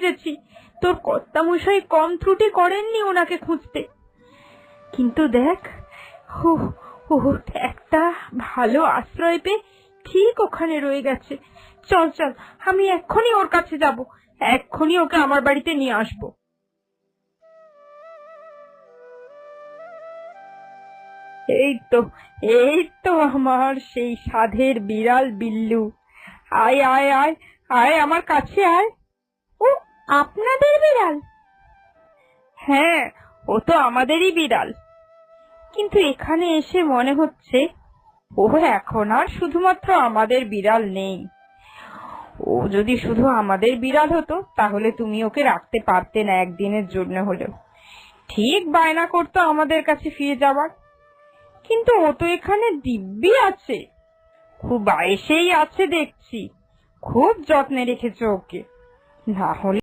খুঁজেছি, তোর কর্তামশাই কম ত্রুটি করেননি ওনাকে খুঁজতে। কিন্তু দেখ, ও ও একটা ভালো আশ্রয় পেয়ে ঠিক ওখানে রয়ে গেছে। চল চল, আমি এক্ষুনি ওর কাছে যাব, এক্ষুনি ওকে আমার বাড়িতে নিয়ে আসবো। এই তো আমার সেই সাধের বিড়াল বিল্লু। আয় আয় আয় আয়, আমার কাছে আয়। ও আপনাদের বিড়াল? হ্যাঁ, ও তো আমাদেরই বিড়াল। কিন্তু এখানে এসে মনে হচ্ছে ও এখন আর শুধুমাত্র আমাদের বিড়াল নেই। ও যদি শুধু আমাদের বিড়াল হতো তাহলে তুমি ওকে রাখতে পারতে না একদিনের জন্য হলেও। ঠিক বায়না করতো আমাদের কাছে ফিরে যাবার। কিন্তু ও তো এখানে দিব্যি আছে, খুব আয়েসেই আছে দেখছি। খুব যত্নে রেখেছো ওকে, না হলে